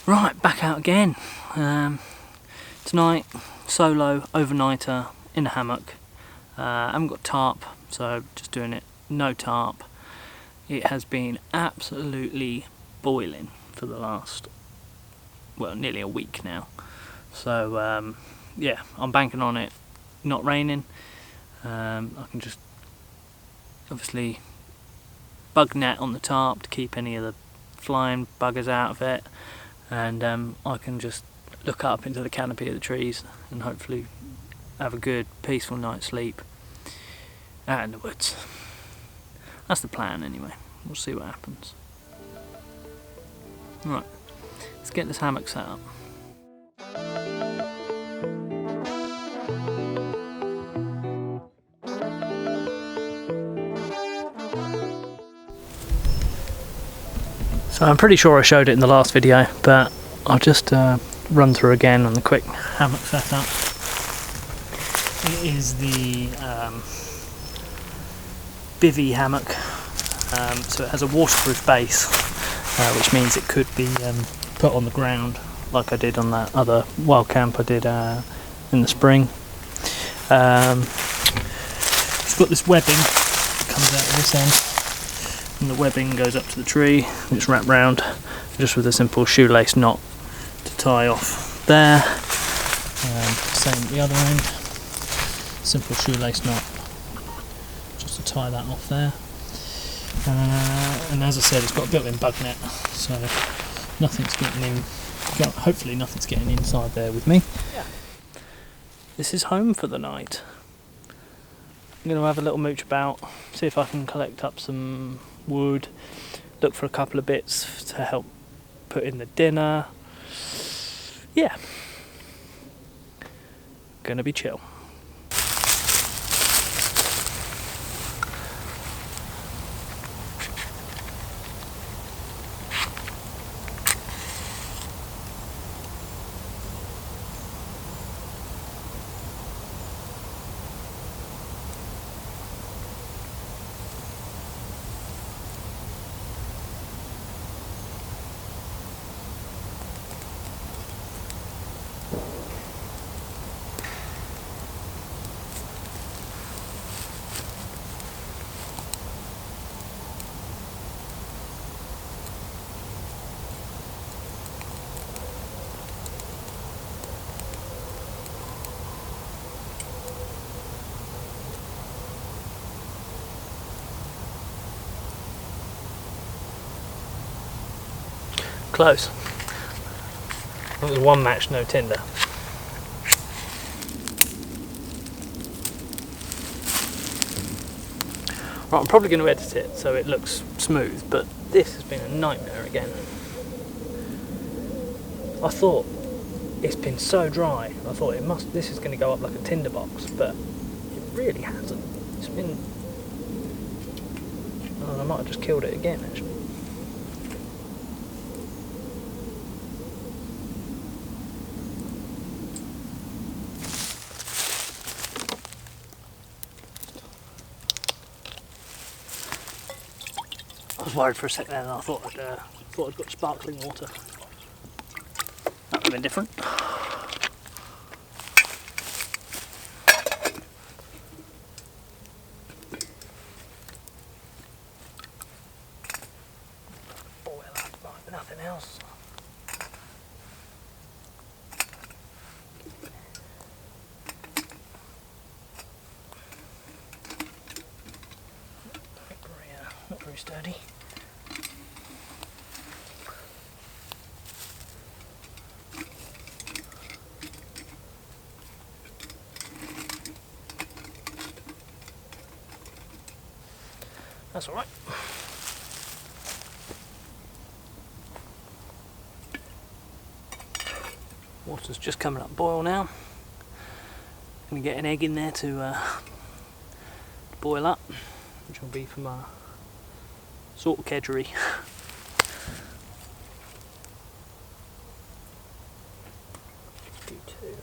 Right, back out again. Tonight, solo overnighter in a hammock. I haven't got tarp, so just doing it no tarp. It has been absolutely boiling for the last, well, nearly a week now. So yeah, I'm banking on it not raining. I can just obviously bug net on the tarp to keep any of the flying buggers out of it, and I can just look up into the canopy of the trees and hopefully have a good peaceful night's sleep out in the woods. That's the plan anyway. We'll see what happens. Right, let's get this hammock set up. So I'm pretty sure I showed it in the last video, but I'll just run through again on the quick hammock setup. It is the bivvy hammock, so it has a waterproof base, which means it could be put on the ground like I did on that other WildCamp I did in the spring. It's got this webbing that comes out of this end, and the webbing goes up to the tree and it's wrapped round just with a simple shoelace knot to tie off there. Same at the other end, simple shoelace knot just to tie that off there. And as I said, it's got a built-in bug net, so nothing's getting in. Hopefully nothing's getting inside there with me. Yeah. This is home for the night. I'm going to have a little mooch about, see if I can collect up some wood, look for a couple of bits to help put in the dinner. Yeah, gonna be chill. Close. It was one match, no tinder. Right, I'm probably going to edit it so it looks smooth, but this has been a nightmare again. I thought it's been so dry. I thought this is going to go up like a tinderbox, but it really hasn't. It's been. Oh, I might have just killed it again actually. I was worried for a second and I thought I'd got sparkling water. That would have been different. Boil up like nothing else. Not very sturdy. That's all right. Water's just coming up boil now. Gonna get an egg in there to boil up, which will be for my salt kedgeree. Do two.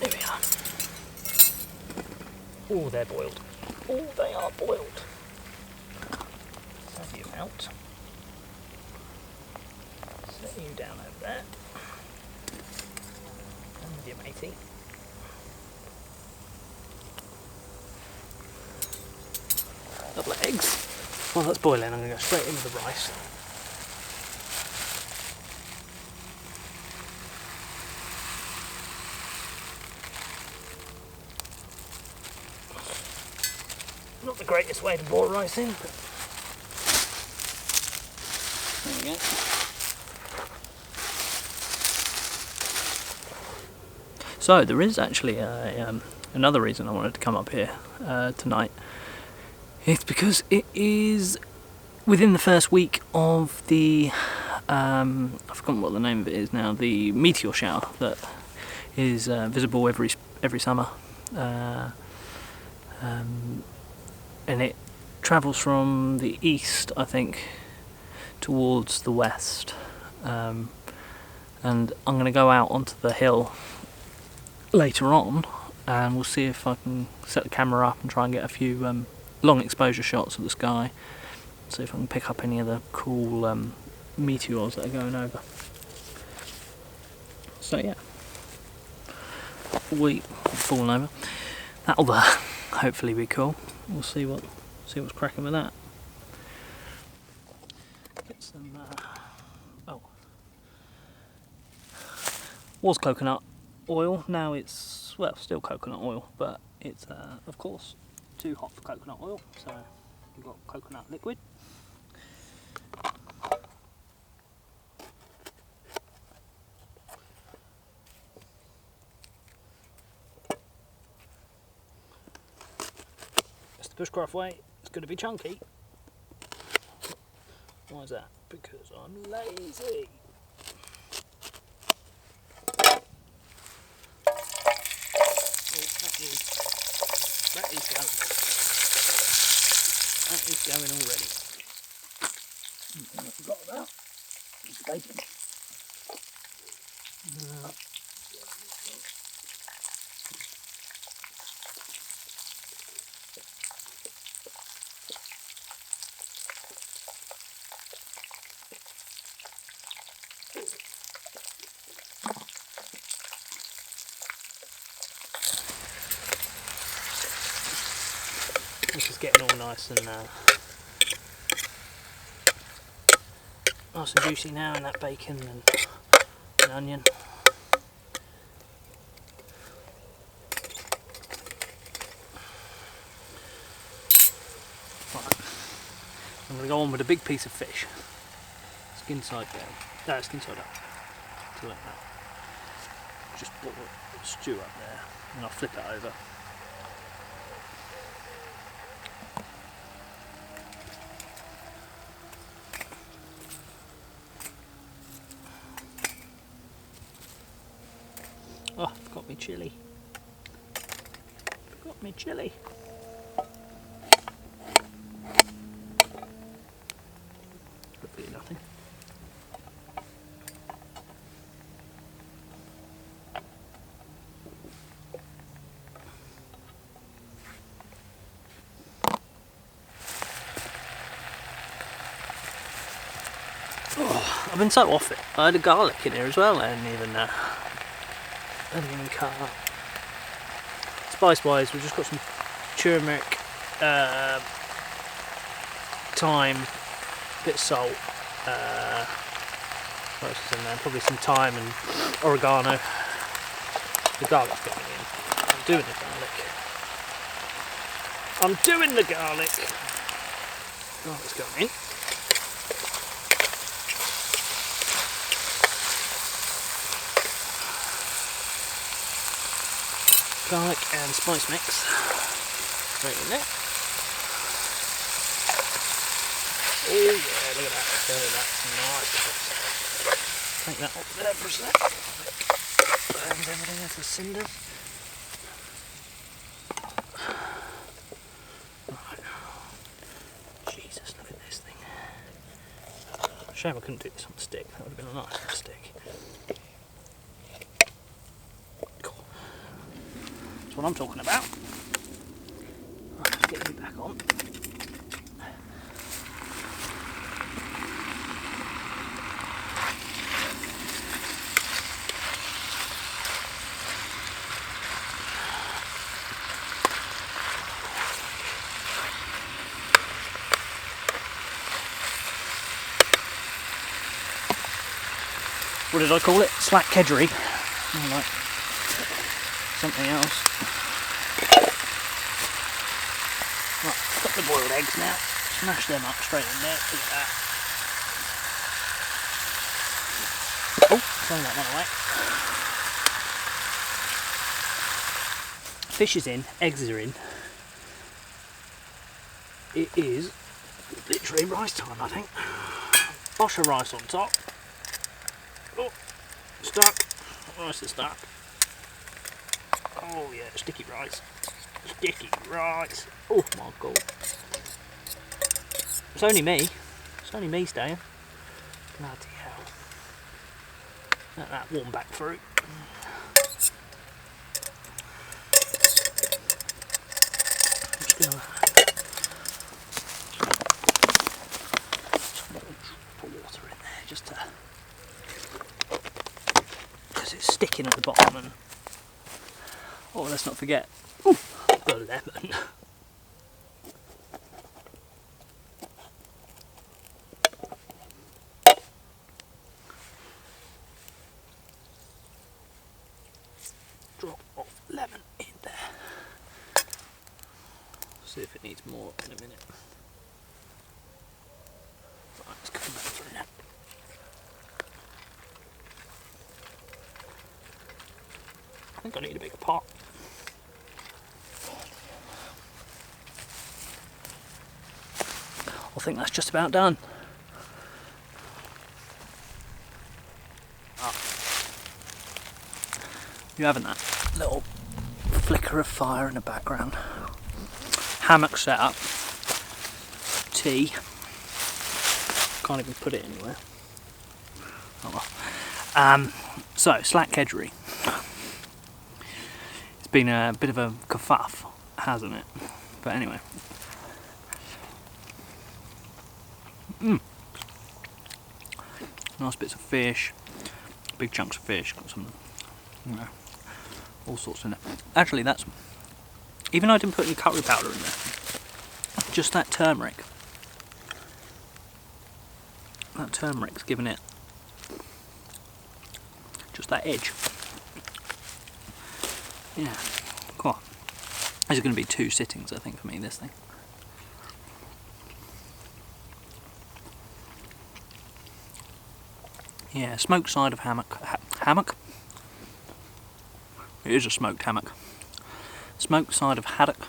There we are. Oh, they're boiled. Oh, they are boiled. Have you out. Set you down over there. And with your matey. Couple of eggs. While that's boiling, I'm going to go straight into the rice. Not the greatest way to boil rice in, but there we go. So there is actually another reason I wanted to come up here tonight. It's because it is within the first week of the I've forgotten what the name of it is now. The meteor shower that is visible every summer. And it travels from the east, I think, towards the west. And I'm going to go out onto the hill later on, and we'll see if I can set the camera up and try and get a few long exposure shots of the sky. See if I can pick up any of the cool meteors that are going over. So yeah, we falling over. That'll hopefully be cool. We'll see what's cracking with that. Get some. Was coconut oil. Now it's still coconut oil, but it's of course too hot for coconut oil. So we've got coconut liquid. The bushcraft way, it's going to be chunky. Why is that? Because I'm lazy. That is going. That is going already. Something I forgot about. Piece of bacon. This is getting all nice and juicy now, and that bacon and onion. Right. I'm going to go on with a big piece of fish. Skin side down. No, skin side up. To like that. Just boil it, stew up there, and I'll flip it over. Oh, I've got me chilli. Got me chilli. Hopefully nothing. Oh, I've been so off it. I had a garlic in here as well. I hadn't even cut up. Spice wise, we've just got some turmeric, thyme, bit of salt, what else is in there? Probably some thyme and oregano. The garlic's going in. I'm doing the garlic. I'm doing the garlic. Garlic's going in. Garlic and spice mix straight in there. Oh yeah, look at that. Look at that. Nice. Take that off there for a sec. Burns everything into the cinders. Right. Jesus, look at this thing. Shame I couldn't do this on the stick. That would have been a nice stick. What I'm talking about. get you back on. What did I call it? Slack kedgery. More like something else. Right, got the boiled eggs now. Smash them up straight in there. Look at that. Oh, throw that one away. Fish is in, eggs are in. It is literally rice time, I think. Bosh of rice on top. Oh, stuck. Rice is stuck. Oh yeah, sticky rice. Sticky rice. Oh my god. It's only me. It's only me staying. Bloody hell. Let that warm back through. I'm just gonna put water in there just to, because it's sticking at the bottom. And oh, let's not forget the lemon. Drop of lemon in there. See if it needs more in a minute. Right, let's come back through now. I think I need a bigger pot. I think that's just about done. Oh. You having that little flicker of fire in the background. Hammock set up. Tea. Can't even put it anywhere. Oh well. So, slack kedgery. It's been a bit of a kerfuff, hasn't it? But anyway. Nice bits of fish, big chunks of fish, got some, you know, all sorts in it. Actually, that's, even though I didn't put any curry powder in there, just that turmeric. That turmeric's given it just that edge. Yeah, come on. There's going to be 2 sittings, I think, for me, this thing. Yeah, smoked side of hammock. Hammock? It is a smoked hammock. Smoked side of haddock.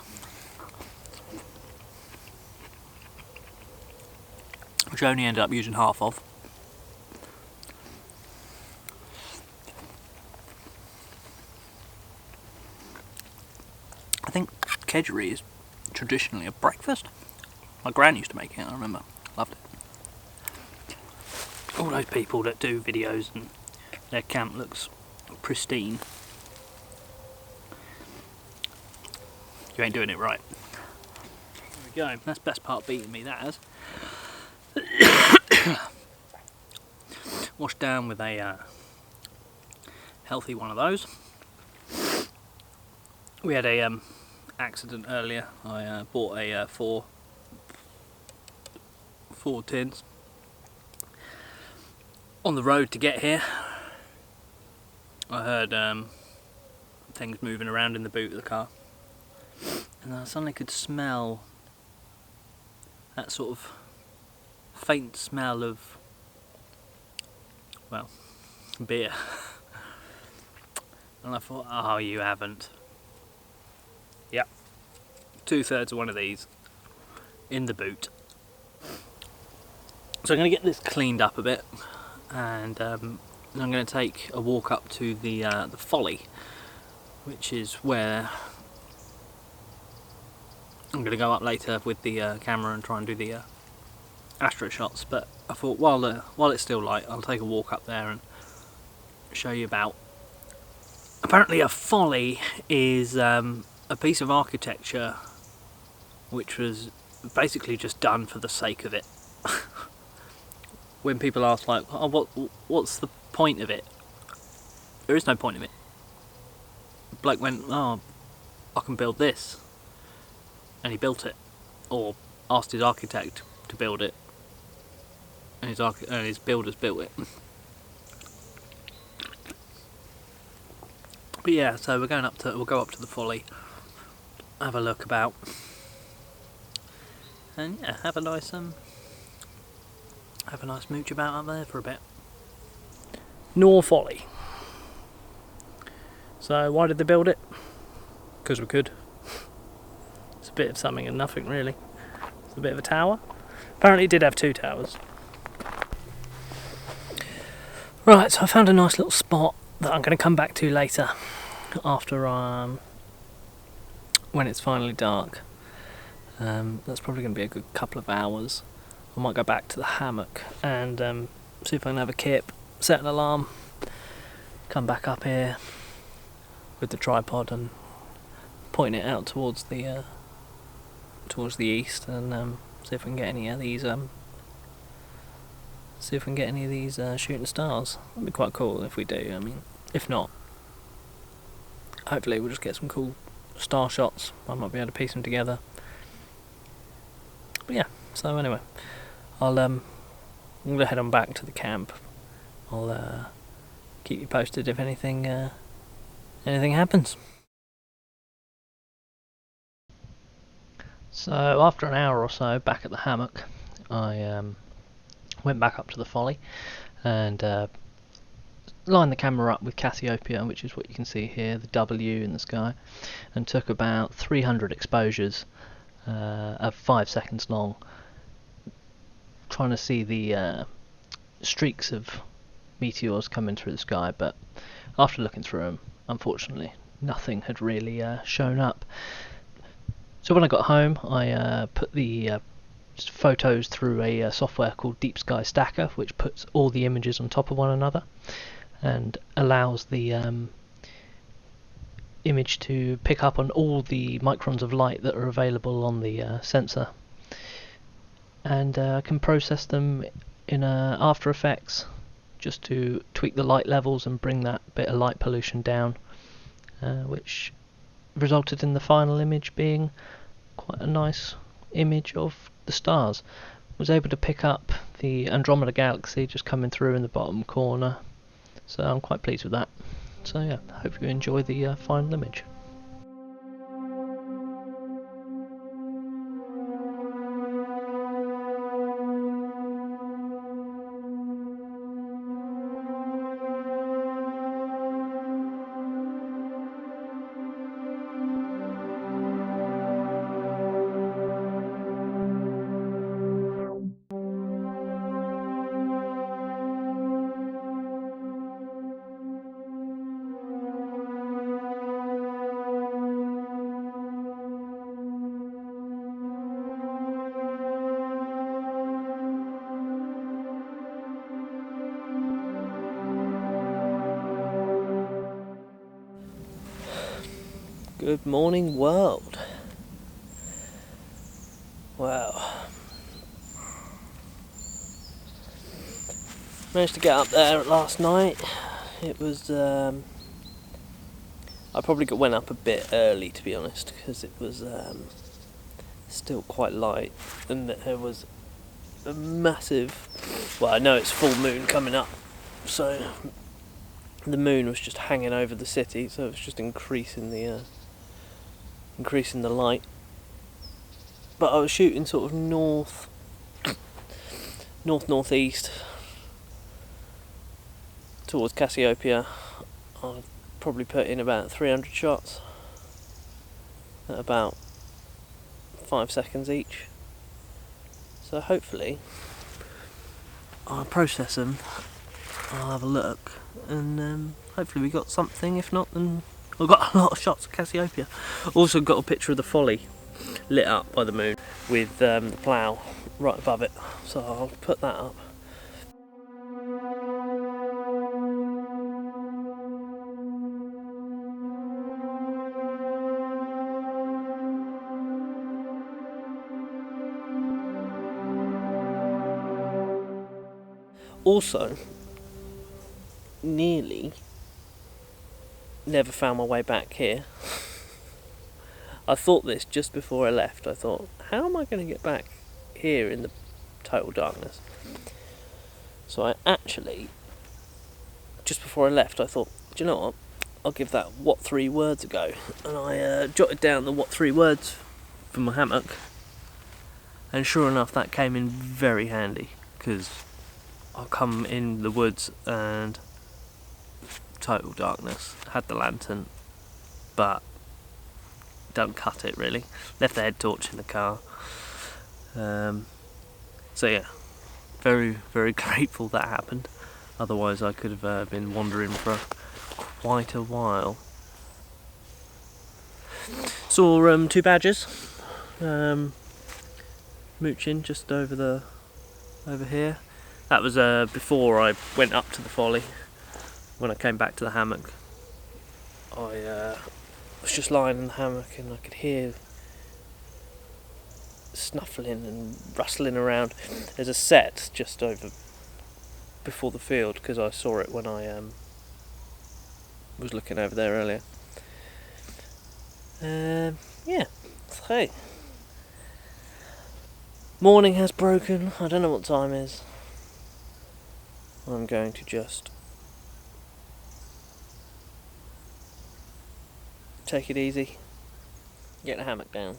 Which I only ended up using half of. I think kedgery is traditionally a breakfast. My gran used to make it, I remember. Loved it. All those people that do videos and their camp looks pristine. You ain't doing it right. There we go. That's the best part beating me, that has. Washed down with a healthy one of those. We had a accident earlier. I bought a four tins. On the road to get here, I heard things moving around in the boot of the car, and I suddenly could smell that sort of faint smell of, well, beer. And I thought, oh, you haven't. Yep, 2/3 of one of these in the boot. So I'm going to get this cleaned up a bit. And I'm going to take a walk up to the folly, which is where I'm going to go up later with the camera and try and do the astro shots. But I thought while it's still light, I'll take a walk up there and show you about. Apparently, a folly is a piece of architecture which was basically just done for the sake of it. When people ask like, oh, what's the point of it? There is no point of it. The bloke went, oh, I can build this, and he built it, or asked his architect to build it, and his builders built it. But yeah, so we'll go up to the folly, have a look about, and yeah, have a nice mooch about up there for a bit. Nor folly. So why did they build it? Because we could. It's a bit of something and nothing really. It's a bit of a tower. Apparently it did have 2 towers. Right, so I found a nice little spot that I'm going to come back to later, after when it's finally dark. That's probably going to be a good couple of hours. I might go back to the hammock and see if I can have a kip, set an alarm, come back up here with the tripod and point it out towards the east, and see if I can get any of these shooting stars. That'd be quite cool if we do. I mean, if not, hopefully we'll just get some cool star shots. I might be able to piece them together. But yeah, so anyway, I'm gonna head on back to the camp. I'll keep you posted if anything happens. So after an hour or so back at the hammock, I went back up to the folly and lined the camera up with Cassiopeia, which is what you can see here, the W in the sky, and took about 300 exposures of 5 seconds long, trying to see the streaks of meteors coming through the sky. But after looking through them, unfortunately nothing had really shown up. So when I got home, I put the photos through a software called Deep Sky Stacker, which puts all the images on top of one another and allows the image to pick up on all the microns of light that are available on the sensor, and I can process them in After Effects just to tweak the light levels and bring that bit of light pollution down, which resulted in the final image being quite a nice image of the stars. Was able to pick up the Andromeda Galaxy just coming through in the bottom corner, so I'm quite pleased with that. So yeah, hope you enjoy the final image. Good morning, world. Wow. Managed to get up there last night. It was, I probably went up a bit early, to be honest, because it was still quite light, and there was a massive, well, I know it's full moon coming up, so the moon was just hanging over the city, so it was just increasing the light. But I was shooting sort of northeast towards Cassiopeia. I'd probably put in about 300 shots at about 5 seconds each. So hopefully I'll process them, I'll have a look, and hopefully we got something. If not, then I've got a lot of shots of Cassiopeia. Also got a picture of the folly lit up by the moon with the plough right above it, so I'll put that up. Also, nearly never found my way back here. I thought this just before I left. I thought, how am I going to get back here in the total darkness? So I actually, just before I left, I thought, do you know what? I'll give that what 3 words a go. And I jotted down the what 3 words for my hammock. And sure enough, that came in very handy, because I'll come in the woods and total darkness. Had the lantern, but don't cut it really. Left the head torch in the car. So yeah, very, very grateful that happened. Otherwise I could have been wandering for quite a while. Saw 2 badgers mooching just over here. That was before I went up to the folly. When I came back to the hammock, I was just lying in the hammock and I could hear snuffling and rustling around. There's a set just over before the field, because I saw it when I was looking over there earlier. Yeah, so morning has broken. I don't know what time it is. I'm going to just take it easy, get the hammock down,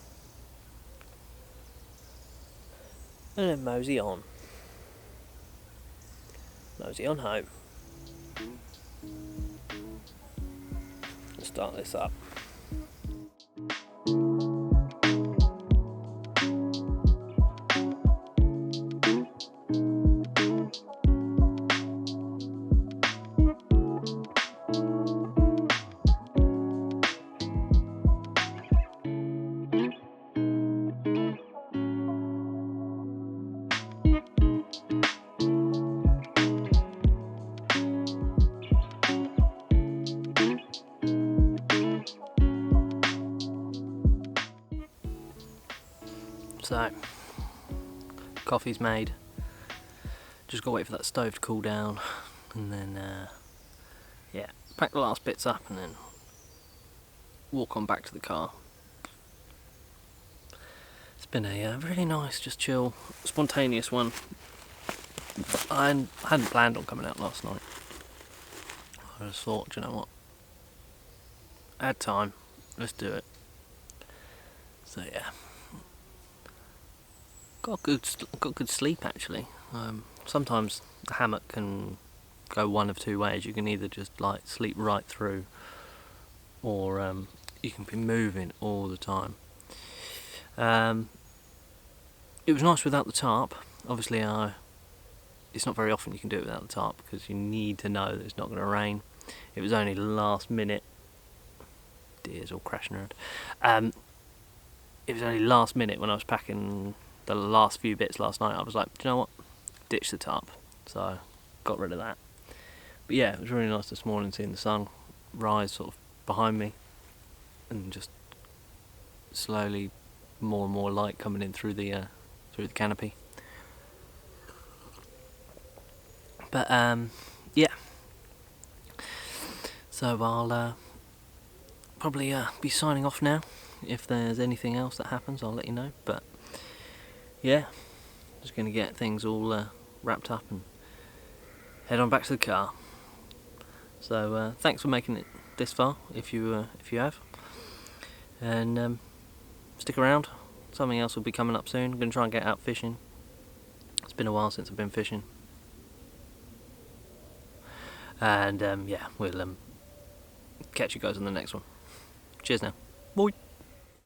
and then mosey on home. Let's start this up. So, coffee's made. Just gotta wait for that stove to cool down, and then yeah, pack the last bits up and then walk on back to the car. It's been a really nice, just chill, spontaneous one. I hadn't planned on coming out last night. I just thought, do you know what? I had time, let's do it. So yeah. Got good sleep actually. Sometimes the hammock can go one of 2 ways. You can either just like sleep right through, or you can be moving all the time. It was nice without the tarp. Obviously, it's not very often you can do it without the tarp, because you need to know that it's not going to rain. It was only last minute. Deer's all crashing around. It was only last minute when I was packing the last few bits last night. I was like, do you know what? Ditch the tarp. So got rid of that. But yeah, it was really nice this morning seeing the sun rise sort of behind me, and just slowly more and more light coming in through the canopy. But yeah. So I'll probably be signing off now. If there's anything else that happens, I'll let you know. But yeah, just going to get things all wrapped up and head on back to the car. So thanks for making it this far, if you have, and stick around. Something else will be coming up soon. I'm going to try and get out fishing. It's been a while since I've been fishing, and yeah, we'll catch you guys on the next one. Cheers now. Bye.